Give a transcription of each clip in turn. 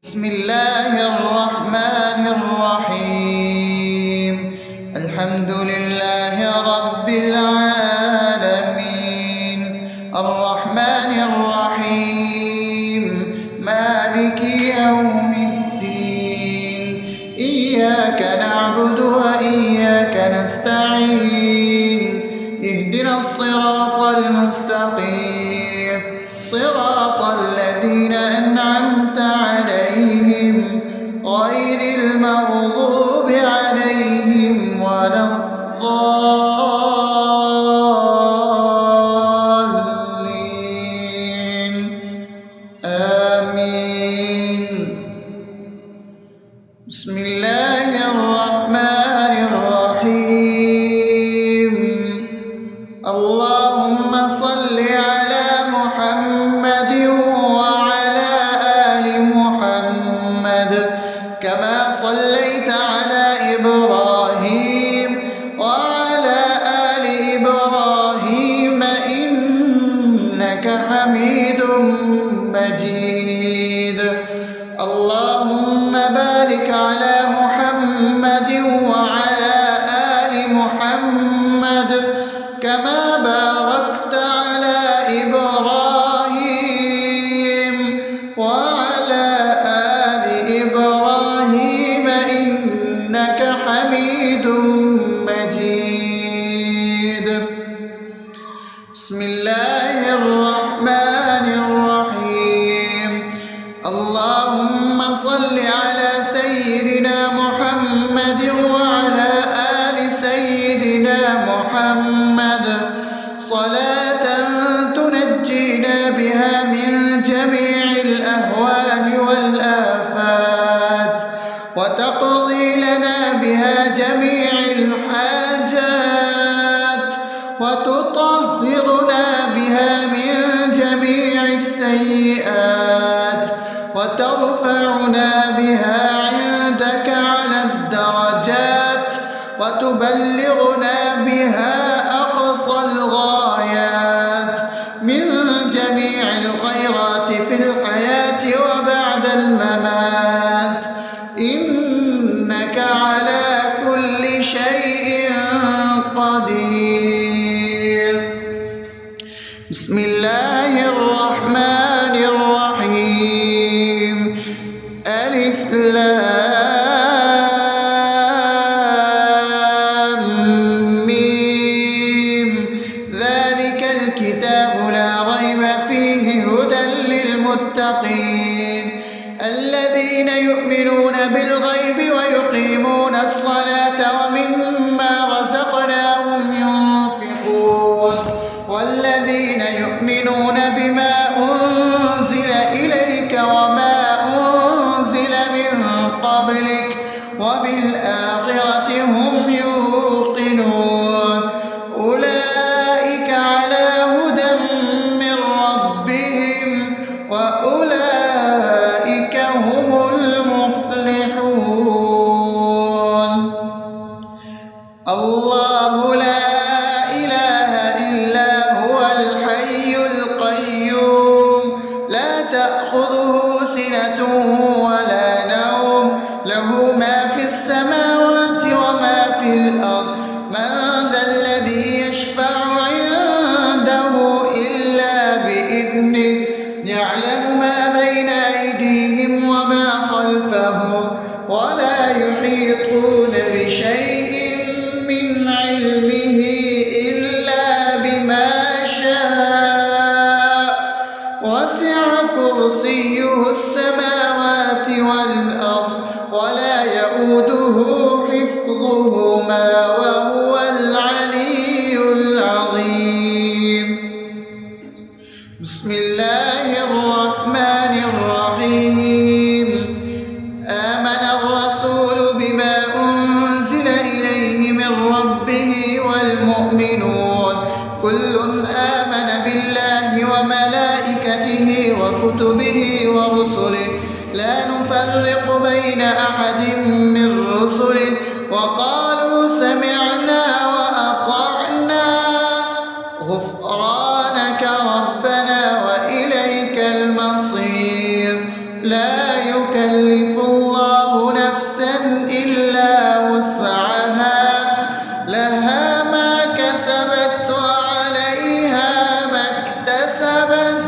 بسم الله الرحمن الرحيم. الحمد لله رب العالمين، الرحمن الرحيم، مالك يوم الدين. إياك نعبد وإياك نستعين، اهدنا الصراط المستقيم، صراط الذين أنعمت عليهم غير المغضوب عليهم ولا الضالين. آمين. بسم الله الرحمن الرحيم. اللهم صل على محمد وعلى آل محمد كما صليت على إبراهيم وعلى آل إبراهيم إنك حميد مجيد. اللهم بارك على محمد وعلى آل محمد كما باركت على إبراهيم وعلى آل إبراهيم إنك حميد مجيد. بسم الله الرحمن الرحيم. اللهم صل على سيدنا محمد وعلى آل سيدنا محمد صلاة تنجينا بها من جميع الأهوال والآفات، وتقضي لنا بها جميع الحاجات، وتطهرنا بها من جميع السيئات، وترفعنا بها عندك على الدرجات، وتبلغنا بها أقصى الغايات من جميع الخيرات في الحياة وبعد الممات، إنك على كل شيء قدير. بسم الله الرحمن الرحيم. ألف لام ميم. ذلك الكتاب لا ريب فيه هدى للمتقين الذين يؤمنون بالغيب ويقيمون الصلاة ومما رزقناهم ينفقون والذين يؤمنون بما أنزل إليك وما أنزل من قبلك وبالآخرة هم يوقنون أولئك على هدى من ربهم وأولئك هم المفلحون. الله لا إله إلا هو الحي القيوم لا تأخذه سنة ولا نوم له ما في السماوات وما في الأرض من ذا الذي يشفع عنده إلا بإذنه يعلم ما بين أيديهم وما خلفهم ولا يحيطون بشيء من علمه إلا بما شاء وسع كرسيه السماوات والأرض ولا يؤوده حفظهما وهو العلي العظيم. بسم الله الرحمن الرحيم. آمن الرسول بما أنزل إليه من ربه والمؤمنون كل آمن بالله وملائكته وكتبه ورسله لا نفرق بين أحد من رسله وقالوا سمعنا وأطعنا غفرانك ربنا وإليك المصير. لا يكلف يكلف الله نفسا إلا وسعها لها ما كسبت وعليها ما اكتسبت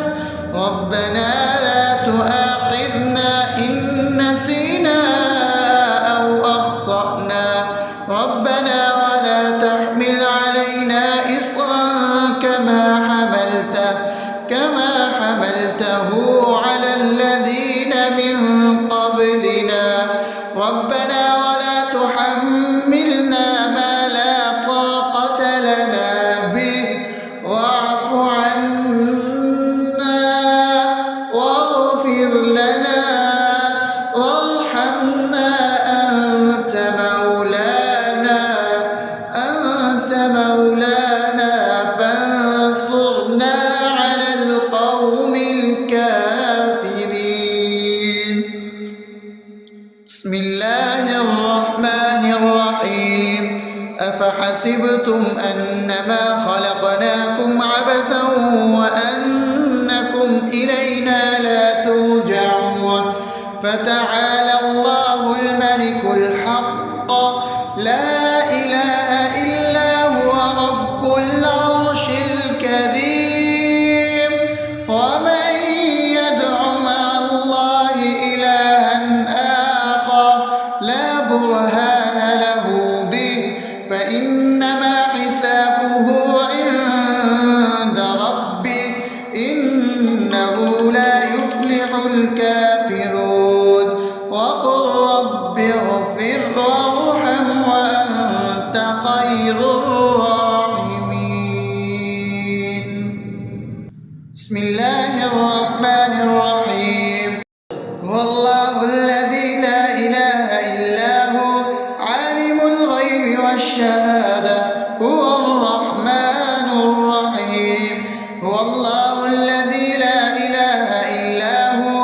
ربنا لا تؤاخذنا إن نسينا أو أخطأنا ربنا ولا تحمل علينا إصرا كما حملته على الذين من قبلنا ربنا ولا تحملنا ما لا طاقة لنا به واعف عنا واغفر لنا وارحمنا أنت مولانا فانصرنا على القوم الكافرين. بسم الله الرحمن الرحيم أفحسبتم أنما خلقناكم عبثا وأنكم إلينا لا ترجعون فتعالى الله الملك الحق لا إله إلا هو رب العرش الكريم ومن يدع مع الله إلها آخر لا برهان له به فإنما حسابه عند ربه إنه لا يفلح الكافرون وقل رب اغفر وارحم وأنت خير الراحمين. بسم الله الرحمن الرحيم هو الله الذي لا إله إلا هو عالم الغيب والشهادة هو الرحمن الرحيم هو الله الذي لا إله إلا هو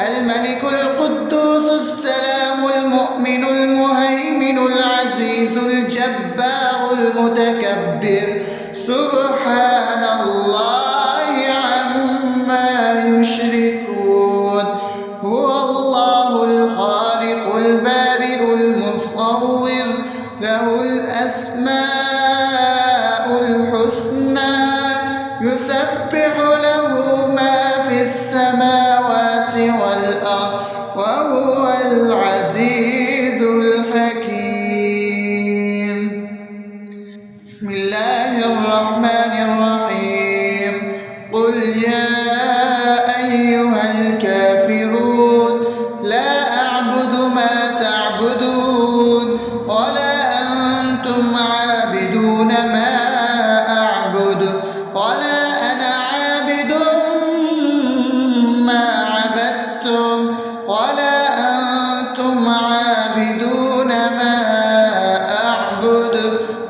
الملك القدوس السلام المؤمن المهيمن العزيز الجبار المتكبر سبحان الله عما يشركون هو الله الخالق البارئ المصور له الأسماء الحسنى يسبح له ما في السماوات والأرض وهو العزيز الحكيم. بسم الله الرحمن الرحيم قل يا أيها الكافرون لا أعبد ما تعبدون ولا أنتم عابدون ما أعبد ولا أنا عابد ما عبدتم ولا أنتم عابدون ما أعبد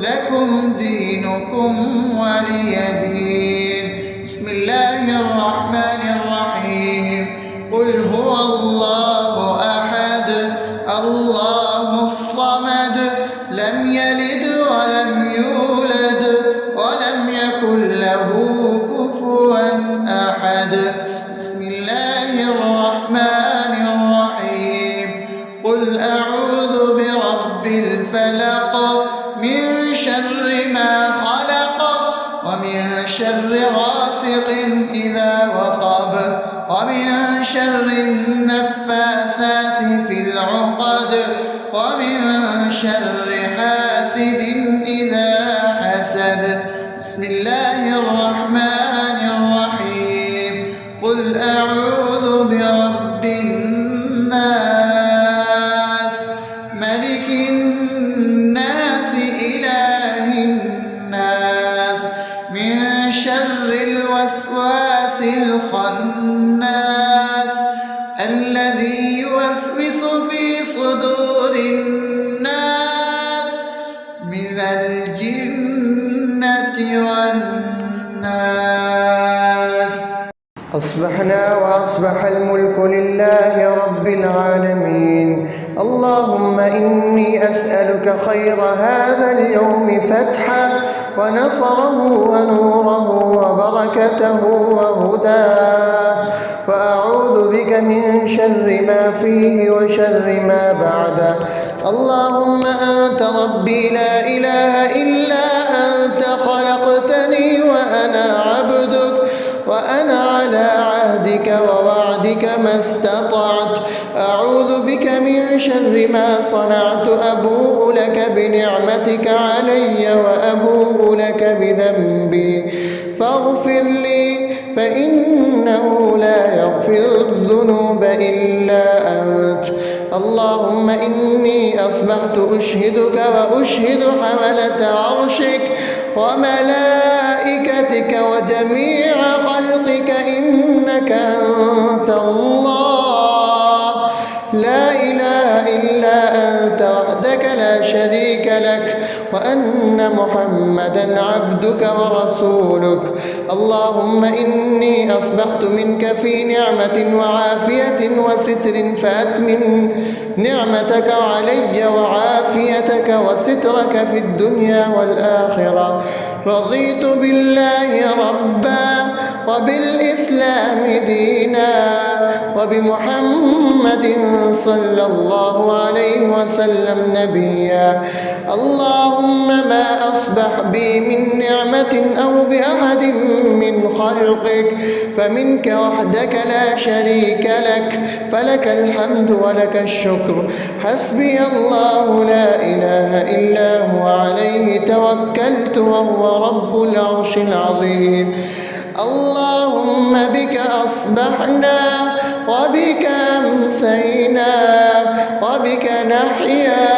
لكم دينكم ولي دين. بسم الله الرحمن الرحيم قل هو الله أحد الله الصمد لم يلد ولم يولد ولم يكن له كفوا أحد. بسم الله الرحمن الرحيم قل أعوذ برب الفلق من شر ما خلق ومن شر غاسق إذا وقب ومن شر النفاثات في العقد ومن شر حاسد إذا حسد. بسم الله الرحمن الرحيم قل أعوذ برب الناس ملك الناس إله الناس من شر الوسواس الخناس الذي يوسوس في صدور الناس من الجنة والناس. أصبحنا وأصبح الملك لله رب العالمين. اللهم إني أسألك خير هذا اليوم فتحه ونصره ونوره وبركته وهداه، وأعوذ بك من شر ما فيه وشر ما بعده. اللهم أنت ربي لا إله إلا أنت، خلقتني وأنا عبدك، وأنا على عهدك ووعدك ما استطعت. أعوذ بك من شر ما صنعت، أبوء لك بنعمتك علي وأبوء لك بذنبي، فاغفر لي فإنه لا يغفر الذنوب إلا أنت. اللهم إني أصبحت أشهدك وأشهد حملة عرشك وملائكتك وجميع خلقك إنك أنت الله، لا إله إلا أنت وحدك لا شريك لك، وأن محمدا عبدك ورسولك. اللهم إني أصبحت منك في نعمة وعافية وستر، فأتمم نعمتك علي وعافيتك وسترك في الدنيا والآخرة. رضيت بالله ربا وبالإسلام دينا وبمحمد صلى الله عليه وسلم نبيا. اللهم ما أصبح بي من نعمة أو بأحد من خلقك فمنك وحدك لا شريك لك، فلك الحمد ولك الشكر. حسبي الله لا إله إلا هو، عليه توكلت وهو رب العرش العظيم. اللهم بك أصبحنا وبك أمسينا وبك نحيا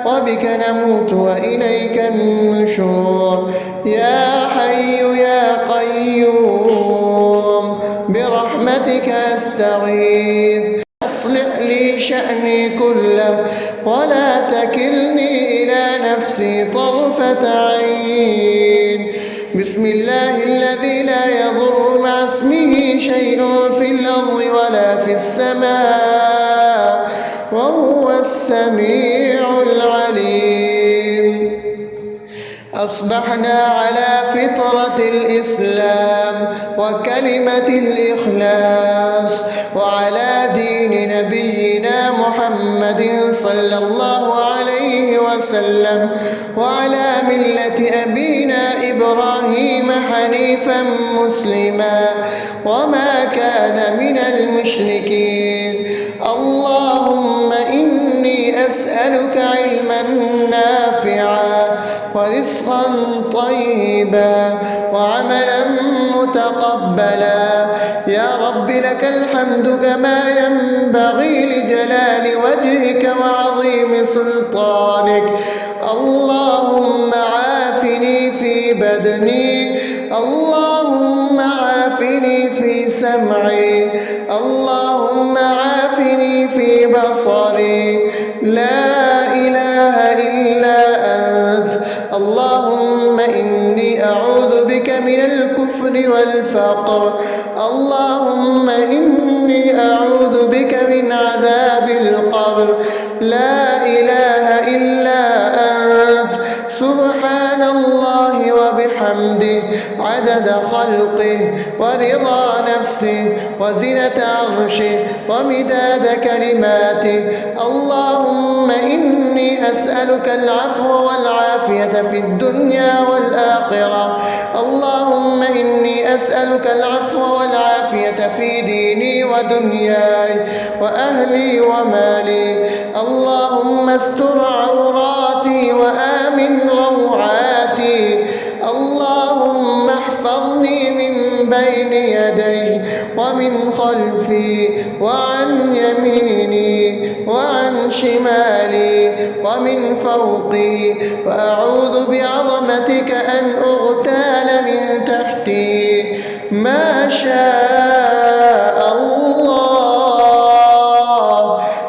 وبك نموت وإليك النشور. يا حي يا قيوم برحمتك أستغيث، أصلح لي شأني كله ولا تكلني إلى نفسي طرفة عين. بسم الله الذي لا يضر مع اسمه شيء في الأرض ولا في السماء وهو السميع العليم. أصبحنا على فطرة الإسلام وكلمة الإخلاص وعلى دين نبينا محمد صلى الله عليه وسلم وعلى ملة أبينا إبراهيم حنيفا مسلما وما كان من المشركين. اللهم إني أسألك علما نافعا ورزقا طيبا وعملا متقبلا. يا رب لك الحمد كما ينبغي لجلال وجهك وعظيم سلطانك. اللهم عافني في بدني، اللهم عافني في سمعي، اللهم عافني في بصري. لا إله إلا أنت. اللهم إني أعوذ بك من الكفر والفقر. اللهم إني أعوذ بك من عذاب القبر. لا إله إلا أنت. سبحان الله وبحمده عدد خلقه ورضا نفسه وزنة عرشه ومداد كلماته. اللهم إني أسألك العفو والعافية في الدنيا والآخرة. اللهم إني أسألك العفو والعافية في ديني ودنياي وأهلي ومالي. اللهم استر عوراتي وآمن روعاتي. اللهم احفظني من بين يدي ومن خلفي وعن يميني وعن شمالي ومن فوقي، وأعوذ بعظمتك أن أغتال من تحتي. ما شاء الله،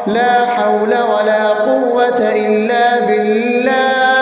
لا حول ولا قوة إلا بالله.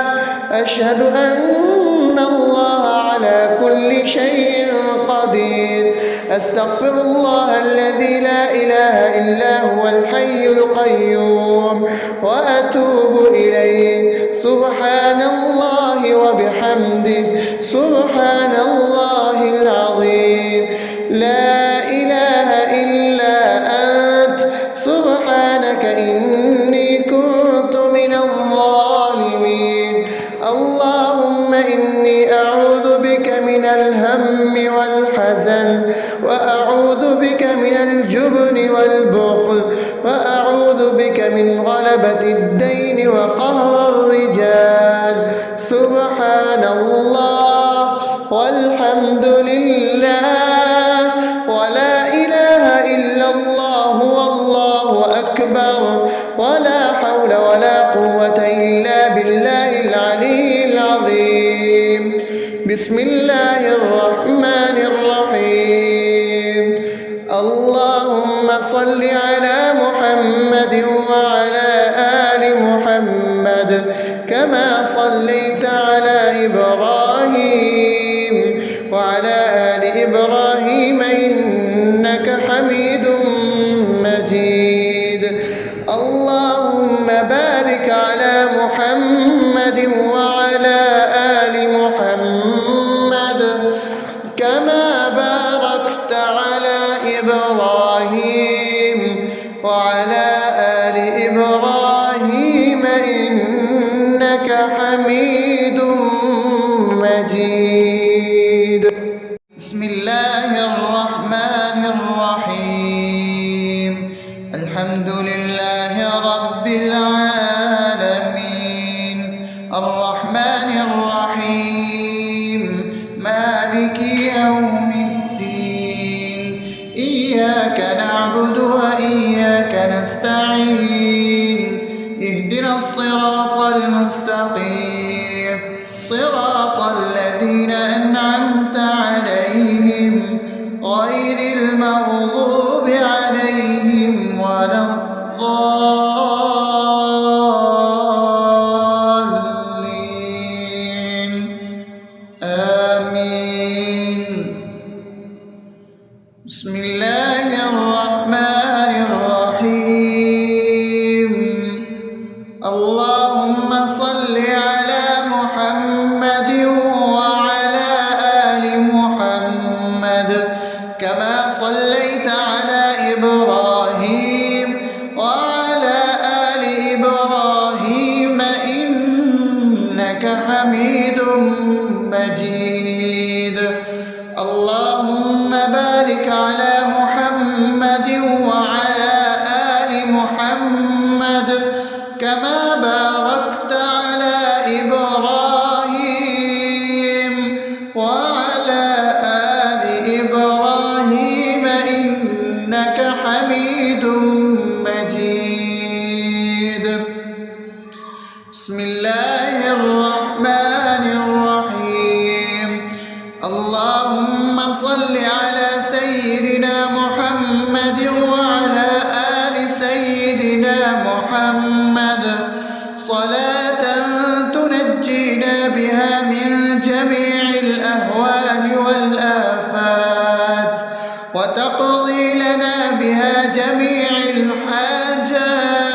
أشهد أن الله على على كل شيء قدير. أستغفر الله الذي لا إله إلا هو الحي القيوم وأتوب إليه. سبحان الله وبحمده سبحان الله العظيم. لا إله إلا أنت سبحانك إني كنت من الظالمين. اللهم إني أعوذ بك من الهم والحزن، وأعوذ بك من الجبن والبخل، وأعوذ بك من غلبة الدين وقهر الرجال. سبحان الله والحمد لله ولا إله إلا الله والله أكبر ولا حول ولا قوة إلا بالله العلي العظيم. بسم الله الرحمن الرحيم. اللهم صل على محمد وعلى آل محمد كما صليت على إبراهيم وعلى آل إبراهيم إنك حميد مجيد. اللهم بارك على محمد وعلى آل محمد كما باركت على إبراهيم وعلى آل إبراهيم إنك حميد مجيد. بسم الله الرحمن الرحيم. الحمد لله رب العالمين الرحمن الرحيم مالك يوم الدين. إياك نعبد وإياك نستعين. اهدنا الصراط المستقيم صراط الذين أنعمت عليهم غير المغضوب عليهم ولا الضالين. آمين. بسم الله الرحمن الرحيم. اللهم صل على محمد وعلى آل محمد كما صليت على إبراهيم وعلى آل إبراهيم إنك حميد مجيد. اللهم بارك على محمد وعلى آل محمد كما باركت على إبراهيم وعلى آل إبراهيم إنك حميد مجيد. بسم الله الرحمن الرحيم. اللهم صل على سيدنا محمد وعلى آل سيدنا محمد صلاة تنجينا بها من جميع الأهوال والآفات وتقضي لنا بها جميع الحاجات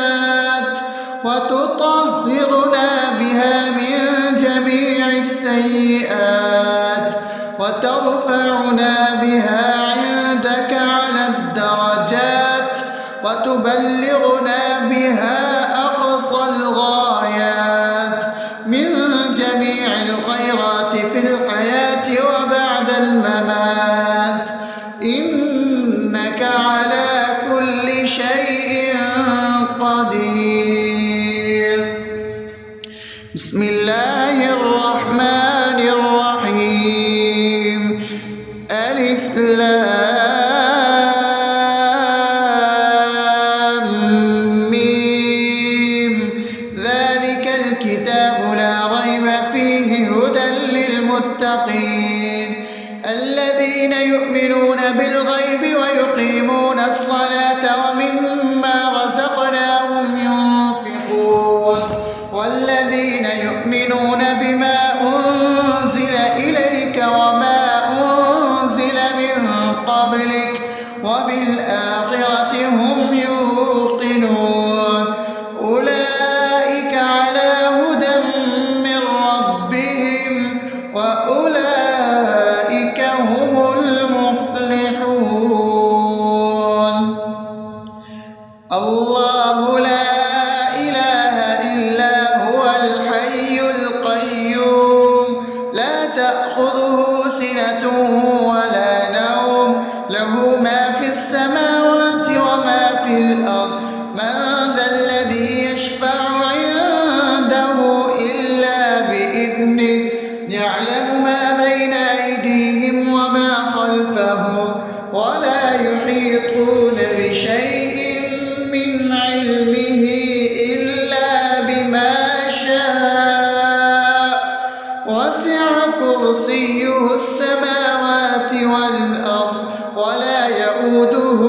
وتطهرنا بها من جميع السيئات وترفعنا بها عندك على الدرجات وتبلغنا بها أقصى الغايات من جميع الخيرات في الحياة وبعد الممات إنك على كل شيء قدير. بسم الله الرحمن الرحيم. ألف لام ميم. ذلك الكتاب لا ريب فيه هدى للمتقين الذين يؤمنون بالغيب ويقيمون الصلاة ومما رزقناهم ينفقون والذين يؤمنون بما أنزل إليك وما بإذنه يعلم ما بين أيديهم وما خلفهم ولا يحيطون بشيء من علمه إلا بما شاء وسع كرسيه السماوات والأرض ولا يئوده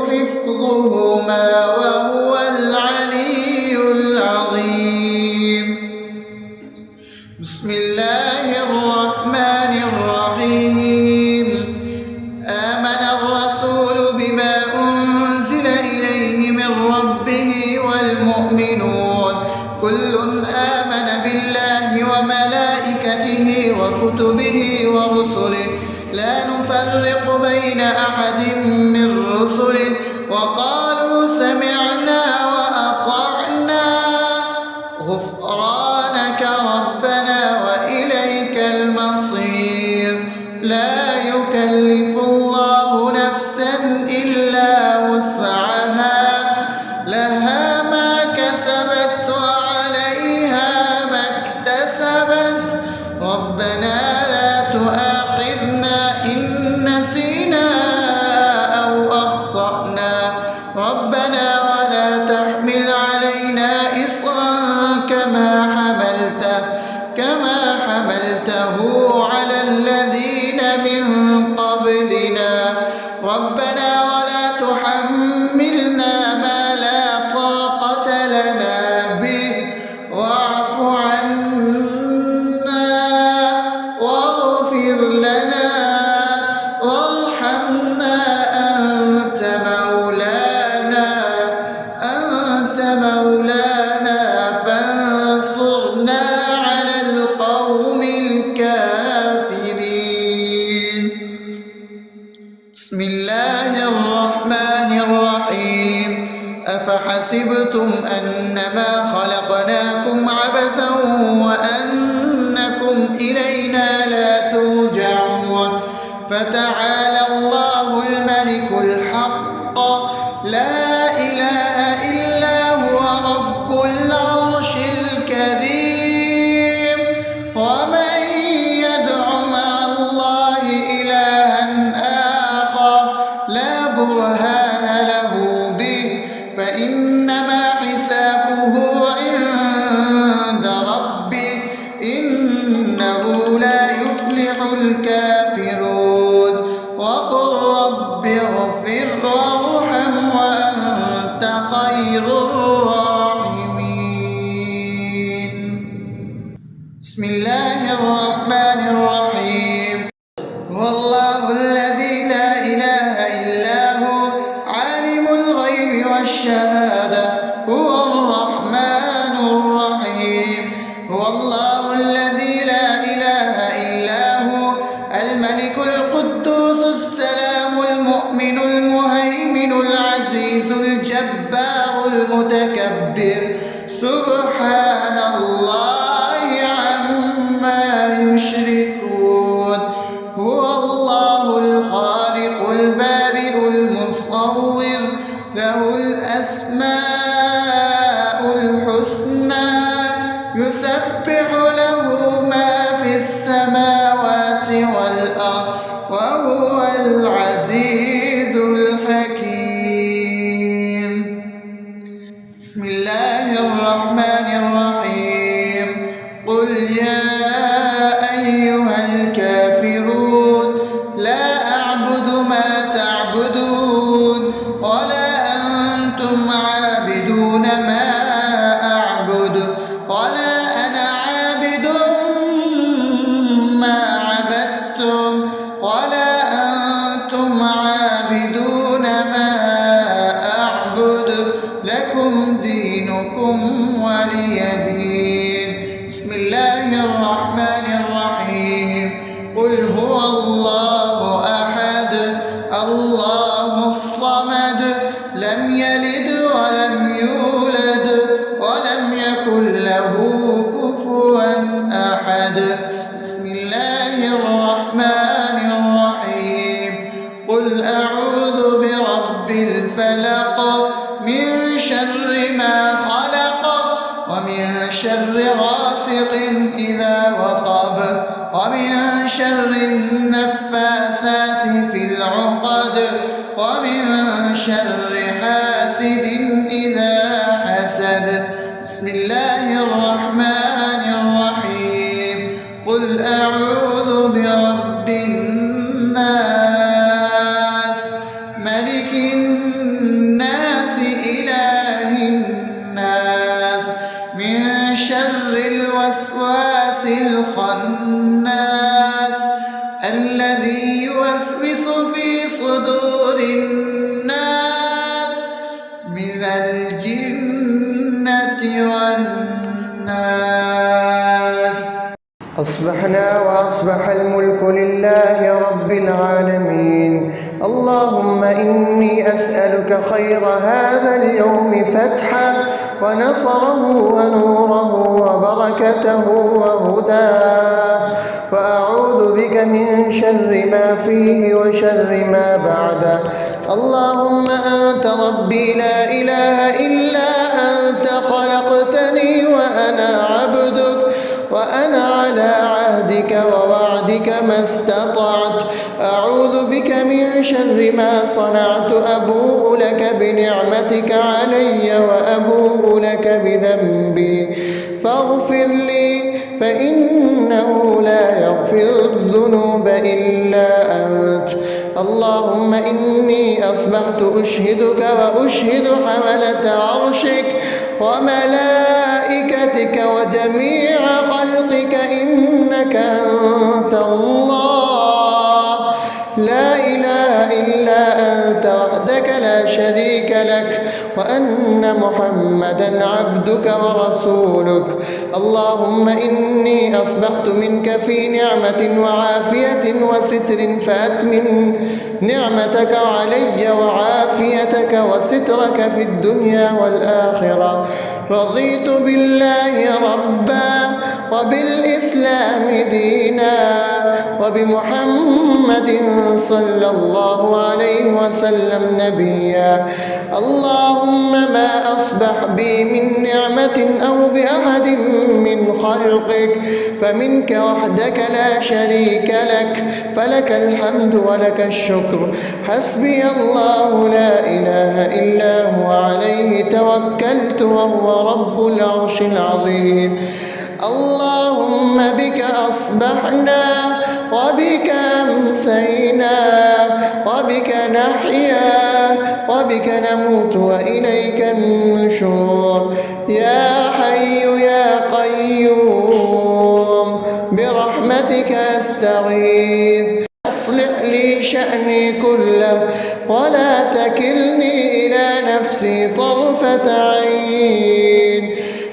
حفظهما وهو العلي العظيم. بسم الله الرحمن الرحيم. آمن الرسول بما أنزل إليه من ربه والمؤمنون كل آمن بالله وملائكته وكتبه ورسله لا نفرق بين أحد من رسله وقالوا سمعنا وأطعنا غفرانك ربنا وإليك المصير. لا يكلف الله نفسا إلا وسعها لها ما كسبت وعليها ما اكتسبت ربنا لا تؤاخذنا إن نسينا أو أخطأنا ربنا ولا تحمل علينا إصرا كما حملته على الذين من قبلنا ربنا ولا تحملنا ما لا طاقة لنا به واعف عنا واغفر لنا وارحمنا أنت مولانا فانصرنا على القوم الكافرين. بسم الله الرحمن الرحيم. أفحسبتم أنما خلقناكم عبثا وأنكم إلينا لا ترجعون فتعالى الله الملك الحق لا إله إلا هو رب العرش الكريم. ومن يدع مع الله إلها آخر لا برهان له به فإنما حسابه عند ربه إنه لا يفلح الكافرون. وقل رب اغفر وارحم وأنت خير الراحمين. بسم الله الرحمن الرحيم. هو الله الذي لا إله إلا هو عالم الغيب والشهادة هو الرحمن الرحيم. هو الله الذي لا إله إلا هو الملك القدوس السلام المؤمن المهيمن العزيز الجبار المتكبر سبحان الله عما يشركون. هو الله الخالق البارئ المصور له الأسماء الحسنى يسبح له ما في السماوات والأرض وهو العزيز الحكيم. بسم الله الرحمن الرحيم. قل يا أيها الكافرون لا أعبد ما تعبدون ولا أنتم عابدون ما أعبد ولا أنا عابد ما عبدتم ولا أنتم عابدون ما أعبد لكم دينكم ولي دين. بسم الله الرحمن الرحيم. قل هو الله أحد الله الصمد لم يلد ولم يولد ولم يكن له كفوا أحد. بسم الله الرحمن الرحيم. قل أعوذ برب الفلق من شر ما خلق ومن شر غاسق إذا وقب ومن شر النفاثات في العقد ومن شر حاسد إذا حسد. بسم الله الرحمن الرحيم. قل أعوذ برب الناس ملك الناس إله الناس من شر الوسواس الخناس الذي يوسوس في صدور الناس من الجنة والناس. أصبحنا وأصبح الملك لله رب العالمين. اللهم إني أسألك خير هذا اليوم فتحه ونصره ونوره وبركته وهداه، وأعوذ بك من شر ما فيه وشر ما بعده. اللهم أنت ربي لا إله إلا أنت، خلقتني وأنا عبدك، وأنا على عهدك ووعدك ما استطعت. أعوذ بك من شر ما صنعت، أبوء لك بنعمتك علي وأبوء لك بذنبي فاغفر لي، فإنه لا يغفر الذنوب إلا أنت. اللهم إني أصبحت أشهدك وأشهد حملة عرشك وملائكتك وجميع خلقك إنك أنت الله لا إله إلا أنت وحدك لا شريك لك، وأن محمدا عبدك ورسولك. اللهم إني أصبحت منك في نعمة وعافية وستر، فأتمم نعمتك علي وعافيتك وسترك في الدنيا والآخرة. رضيت بالله ربا وبالإسلام دينا وبمحمد صلى الله عليه وسلم نبيا. اللهم ما أصبح بي من نعمة أو بأحد من خلقك فمنك وحدك لا شريك لك، فلك الحمد ولك الشكر. حسبي الله لا إله إلا هو عليه توكلت وهو رب العرش العظيم. اللهم بك أصبحنا وبك أمسينا وبك نحيا وبك نموت وإليك النشور. يا حي يا قيوم برحمتك أستغيث، أصلح لي شأني كله ولا تكلني إلى نفسي طرفة عين.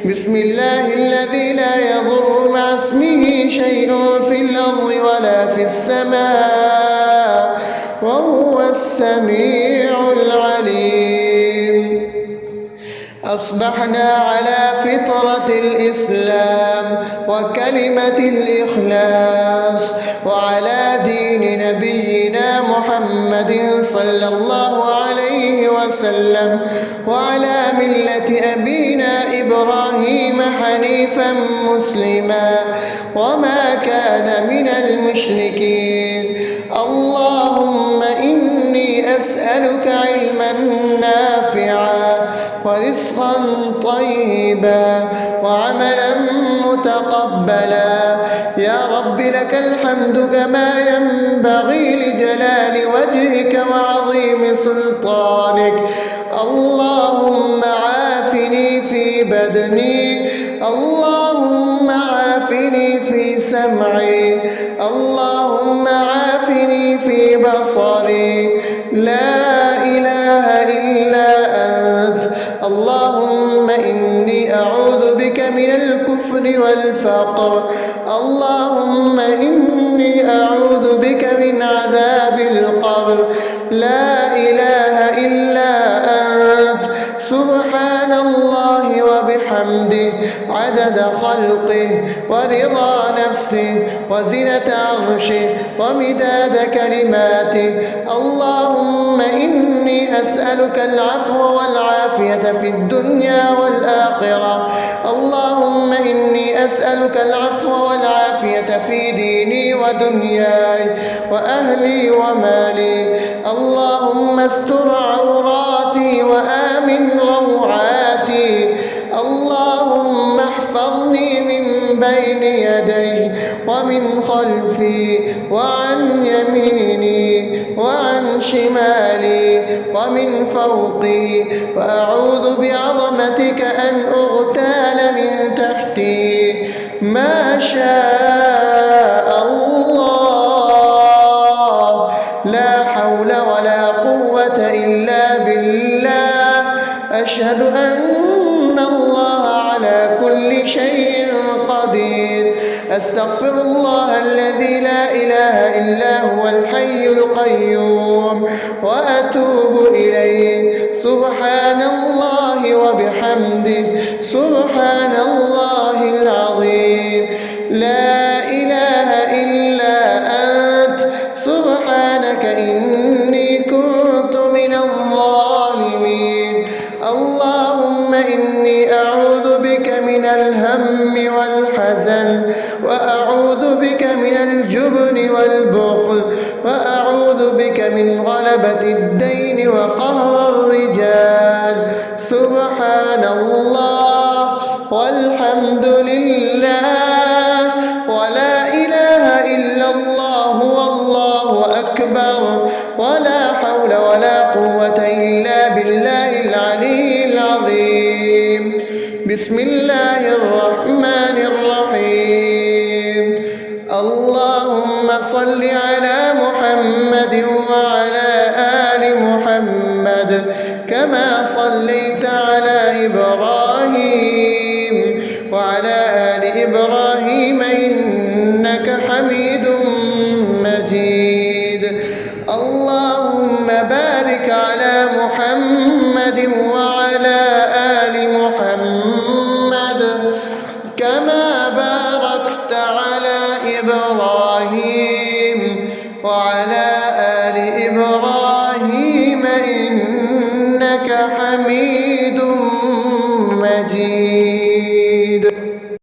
بسم الله الذي لا يضر مع اسمه شيء في الأرض ولا في السماء وهو السميع العليم. أصبحنا على فطرة الإسلام وكلمة الإخلاص وعلى دين نبينا محمد صلى الله عليه وسلم وعلى ملة أبينا إبراهيم حنيفا مسلما وما كان من المشركين. اللهم إني أسألك علما نافعا ورزقا طيبا وعملا متقبلا. يا رب لك الحمد كما ينبغي لجلال وجهك وعظيم سلطانك. اللهم عافني في بدني، اللهم عافني في سمعي، اللهم عافني في بصري. لا إله إلا أنت. اللهم إني أعوذ بك من الكفر والفقر. اللهم إني أعوذ بك من عذاب القبر. لا إله إلا أنت. سبحان الله وبحمده عدد خلقه ورضا نفسه وزنة عرشه ومداد كلماته. اللهم إني أسألك العفو والعافية في الدنيا والآخرة. اللهم إني إني أسألك العفو والعافية في ديني ودنياي وأهلي ومالي. اللهم استر عوراتي وآمن روعاتي. اللهم احفظني من بين يدي ومن خلفي وعن يميني وعن شمالي ومن فوقي، وأعوذ بعظمتك أن أغتال من تحتي. ما شاء الله، لا حول ولا قوة إلا بالله. أشهد أن الله على كل شيء قدير. أستغفر الله الذي لا إله إلا هو الحي القيوم وأتوب إليه. سبحان الله وبحمده، سبحان الله العظيم. لا إله إلا أنت، سبحانك إني كنت من الظالمين. اللهم إني أعوذ بك من الهم والحزن، وأعوذ بك من الجبن والبخل، وأعوذ بك من غلبة الدين وقهر الرجال. سبحان الله والحمد لله ولا إله إلا الله والله أكبر، ولا حول ولا قوة إلا بالله العلي العظيم. بسم الله الرحمن الرحيم. اللهم صل على محمد وعلى آل محمد كما صليت على إبراهيم وعلى آل إبراهيم إنك حميد مجيد. اللهم بارك على محمد وعلى آل محمد كما باركت على إبراهيم وعلى آل إبراهيم إنك حميد مجيد.